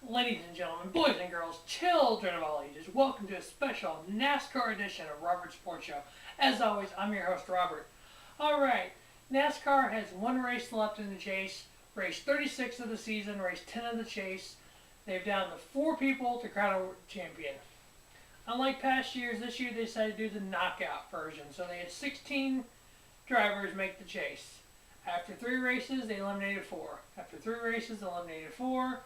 Ladies and gentlemen, boys and girls, children of all ages, welcome to a special NASCAR edition of Robert's Sports Show. As always, I'm your host, Robert. Alright, NASCAR has one race left in the chase, race 36 of the season, race 10 of the chase. They've down to 4 people to crown a champion. Unlike past years, this year they decided to do the knockout version, so they had 16 drivers make the chase. After 3 races, they eliminated 4. After 3 races, they eliminated 4.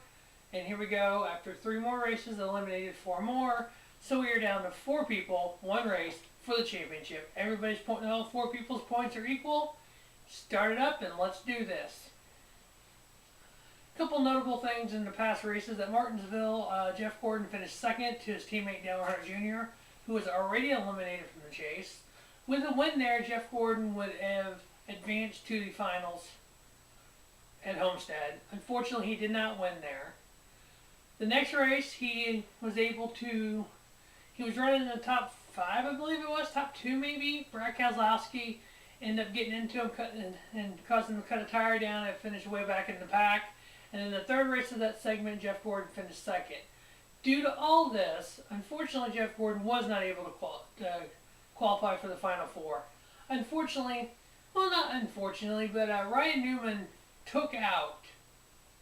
And here we go, after 3 more races, they eliminated 4 more. So we are down to 4 people, 1 race for the championship. Everybody's point, all 4 people's points are equal. Start it up and let's do this. A couple notable things in the past races at Martinsville. Jeff Gordon finished second to his teammate Dale Earnhardt Jr., who was already eliminated from the chase. With a win there, Jeff Gordon would have advanced to the finals at Homestead. Unfortunately, he did not win there. The next race, he was running in the top 5, I believe it was, top 2 maybe. Brad Keselowski ended up getting into him and causing him to cut a tire down and finish way back in the pack. And in the third race of that segment, Jeff Gordon finished second. Due to all this, unfortunately, Jeff Gordon was not able to qualify for the Final Four. Unfortunately, well, not unfortunately, but Ryan Newman took out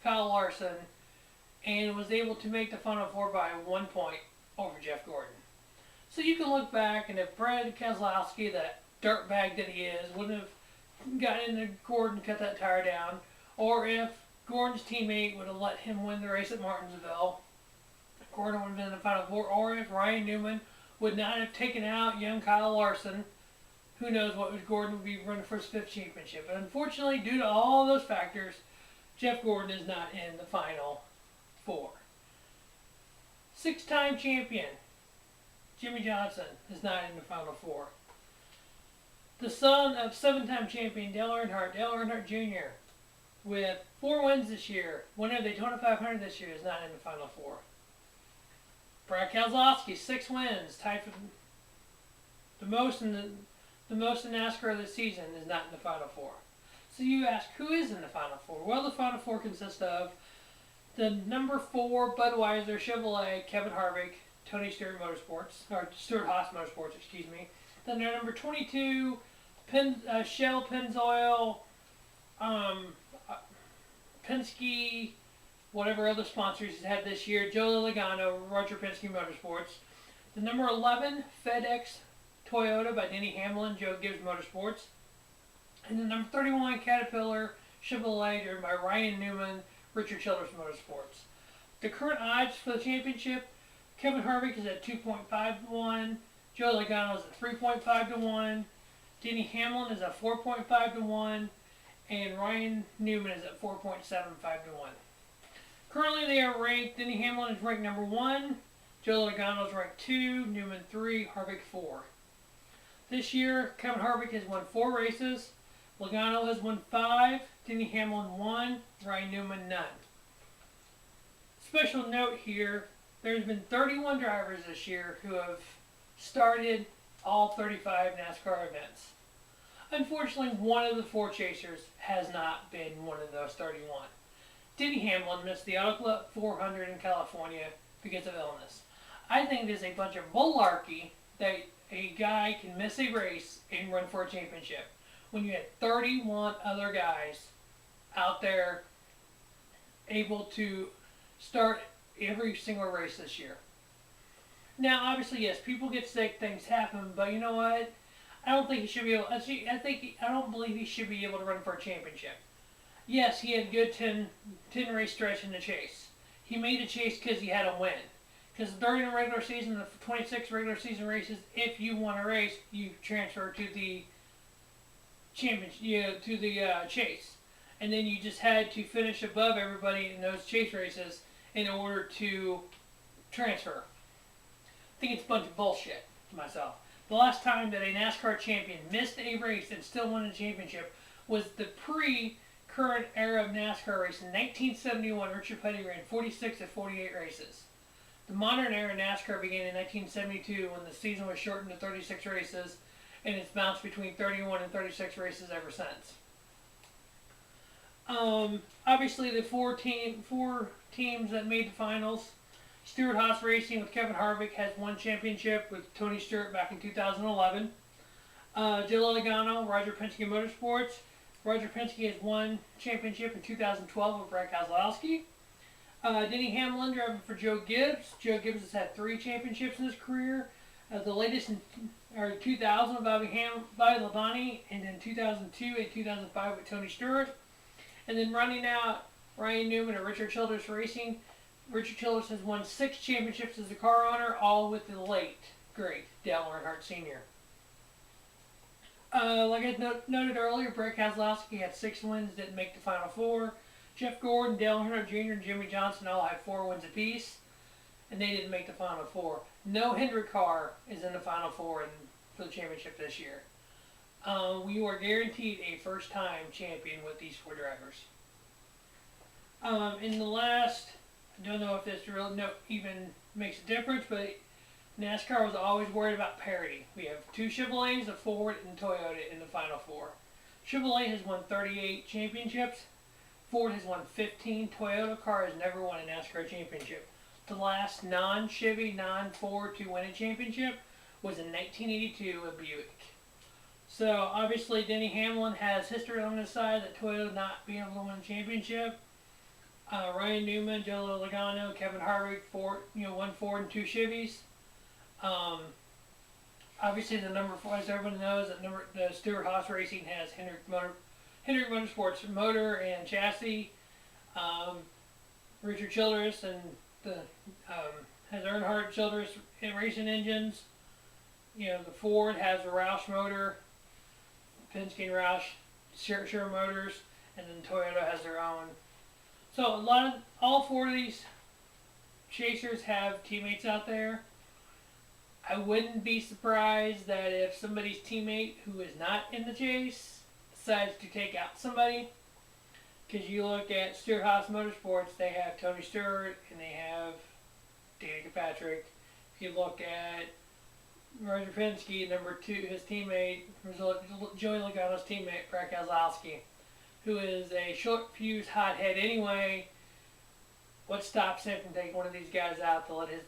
Kyle Larson and was able to make the Final Four by 1 point over Jeff Gordon. So you can look back, and if Brad Keselowski, that dirtbag that he is, wouldn't have gotten into Gordon, cut that tire down, or if Gordon's teammate would have let him win the race at Martinsville, Gordon would have been in the Final Four, or if Ryan Newman would not have taken out young Kyle Larson, who knows what Gordon would be running for his 5th championship. But unfortunately, due to all those factors, Jeff Gordon is not in the Final Four. 6-time champion Jimmy Johnson is not in the Final Four. The son of 7-time champion Dale Earnhardt Jr., with 4 wins this year, winner of the Daytona 500 this year, is not in the Final Four. Brad Keselowski, 6 wins, tied for the most in NASCAR this season, is not in the Final Four. So you ask, who is in the Final Four? Well, the Final Four consists of the number 4 Budweiser Chevrolet Kevin Harvick, Tony Stewart Motorsports, or Stewart-Hass Motorsports, excuse me. Then their number 22 Shell Pennzoil, Penske, whatever other sponsors he's had this year, Joe Logano, Roger Penske Motorsports. The number 11 FedEx Toyota by Denny Hamlin, Joe Gibbs Motorsports. And the number 31 Caterpillar Chevrolet driven by Ryan Newman, Richard Childress Motorsports. The current odds for the championship, Kevin Harvick is at 2.5 to 1, Joe Logano is at 3.5 to 1, Denny Hamlin is at 4.5 to 1, and Ryan Newman is at 4.75 to 1. Currently they are ranked, Denny Hamlin is ranked number 1, Joe Logano is ranked 2, Newman 3, Harvick 4. This year, Kevin Harvick has won 4 races, Logano has won 5, Denny Hamlin 1, Ryan Newman none. Special note here, there's been 31 drivers this year who have started all 35 NASCAR events. Unfortunately, one of the 4 chasers has not been one of those 31. Denny Hamlin missed the Auto Club 400 in California because of illness. I think it is a bunch of bulllarky that a guy can miss a race and run for a championship when you had 31 other guys out there able to start every single race this year. Now, obviously, yes, people get sick, things happen, but you know what? I don't think he should be able. I don't believe he should be able to run for a championship. Yes, he had a good 10 race stretch in the chase. He made the chase because he had a win. Because during the regular season, the 26 regular season races, if you won a race, you transfer to the championship, to the chase, and then you just had to finish above everybody in those chase races in order to transfer. I think it's a bunch of bullshit to myself. The last time that a NASCAR champion missed a race and still won a championship was the pre-current era of NASCAR race. In 1971, Richard Petty ran 46 of 48 races. The modern era of NASCAR began in 1972 when the season was shortened to 36 races, and it's bounced between 31 and 36 races ever since. Obviously, the four teams that made the finals. Stewart-Hass Racing with Kevin Harvick has one championship with Tony Stewart back in 2011. Joe Logano, Roger Penske Motorsports. Roger Penske has one championship in 2012 with Brad Keselowski. Denny Hamlin driving for Joe Gibbs. Joe Gibbs has had three championships in his career. The latest in 2000 with Bobby Labonte, and then 2002 and 2005 with Tony Stewart. And then running out, Ryan Newman and Richard Childress Racing. Richard Childress has won 6 championships as a car owner, all with the late, great Dale Earnhardt Sr. Like I noted earlier, Brad Keselowski had 6 wins, didn't make the Final Four. Jeff Gordon, Dale Earnhardt Jr., and Jimmy Johnson all had 4 wins apiece, and they didn't make the Final Four. No Hendrick car is in the Final Four for the championship this year. We are guaranteed a first-time champion with these 4 drivers. In the last, I don't know if this really even makes a difference, but NASCAR was always worried about parity. We have 2 Chevrolets, a Ford, and Toyota in the Final Four. Chevrolet has won 38 championships. Ford has won 15. Toyota car has never won a NASCAR championship. The last non-Chevy, non-Ford to win a championship was in 1982 with Buick. So obviously Denny Hamlin has history on his side that Toyota not being able to win a championship. Ryan Newman, Joe Logano, Kevin Harvick, one Ford and 2 Chevys. Obviously the number 4, as everyone knows, the Stewart-Hass Racing has Hendrick Motorsports motor and chassis. Richard Childress and has Earnhardt Childress racing engines. The Ford has a Roush motor, Penske and Roush, Sure Motors, and then Toyota has their own. So all 4 of these chasers have teammates out there. I wouldn't be surprised that if somebody's teammate who is not in the chase decides to take out somebody, because you look at Stewart-Hass Motorsports, they have Tony Stewart and they have Danny Kirkpatrick. If you look at Roger Penske, number 2, his teammate, Joey Logano's teammate, Brad Keselowski, who is a short fuse hothead anyway. What stops him from taking one of these guys out to let his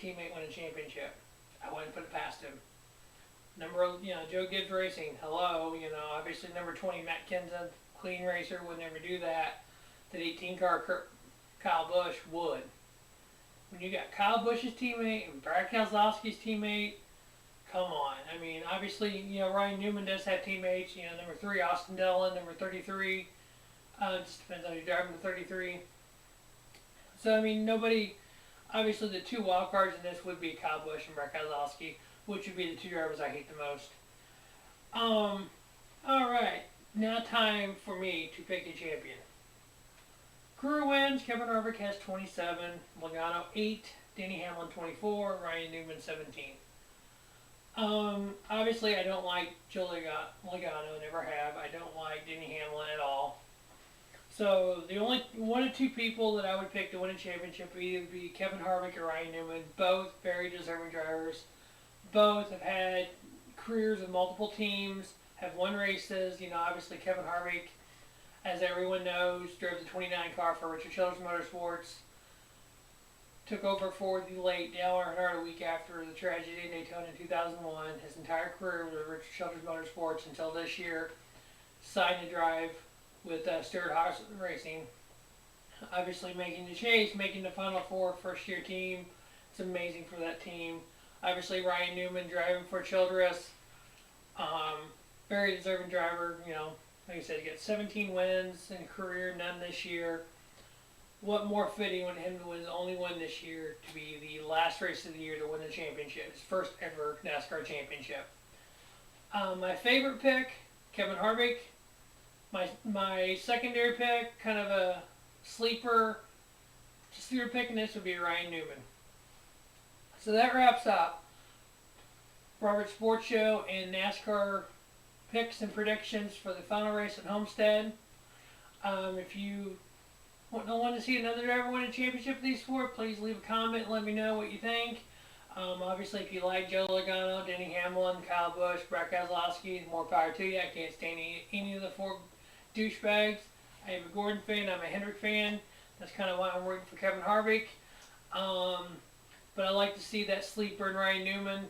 teammate win a championship? I wouldn't put it past him. Joe Gibbs Racing, hello, obviously number 20, Matt Kenseth, clean racer, would never do that. That 18 car Kyle Busch would. When you got Kyle Busch's teammate and Brad Keselowski's teammate, come on. I mean, obviously, Ryan Newman does have teammates. Number 3, Austin Dillon, number 33. It just depends on who's driving the 33. So, I mean, nobody. Obviously, the 2 wild cards in this would be Kyle Busch and Brad Keselowski, which would be the 2 drivers I hate the most. All right. Now time for me to pick a champion. Career wins, Kevin Harvick has 27, Logano 8, Denny Hamlin 24, Ryan Newman 17. Obviously I don't like Joe Logano, never have. I don't like Denny Hamlin at all. So the only 1 or 2 people that I would pick to win a championship would either be Kevin Harvick or Ryan Newman. Both very deserving drivers. Both have had careers with multiple teams, have won races. Obviously Kevin Harvick, as everyone knows, drove the 29 car for Richard Childress Motorsports. Took over for the late Dale Earnhardt a week after the tragedy in Daytona in 2001. His entire career was with Richard Childress Motorsports until this year. Signed to drive with Stewart-Hass Racing. Obviously making the chase, making the Final Four, first-year team. It's amazing for that team. Obviously Ryan Newman driving for Childress. Very deserving driver. Like I said, he got 17 wins in career, none this year. What more fitting when him to win his only win this year to be the last race of the year to win the championship, his first ever NASCAR championship. My favorite pick, Kevin Harvick. My secondary pick, kind of a sleeper, just your pick in this would be Ryan Newman. So that wraps up Robert's Sports Show and NASCAR picks and predictions for the final race at Homestead. If you don't want to see another driver win a championship of these 4, please leave a comment and let me know what you think. Obviously, if you like Joe Logano, Denny Hamlin, Kyle Busch, Brad Keselowski, more power to you. I can't stand any of the 4 douchebags. I am a Gordon fan. I'm a Hendrick fan. That's kind of why I'm rooting for Kevin Harvick. But I like to see that sleeper in Ryan Newman.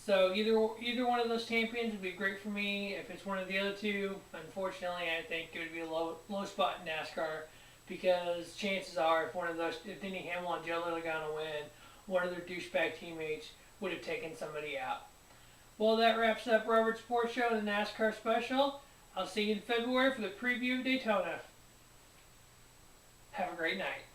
So either one of those champions would be great for me. If it's one of the other two, unfortunately, I think it would be a low spot in NASCAR because chances are if Denny Hamlin and Joe Logano win, one of their douchebag teammates would have taken somebody out. Well, that wraps up Robert's Sports Show, the NASCAR special. I'll see you in February for the preview of Daytona. Have a great night.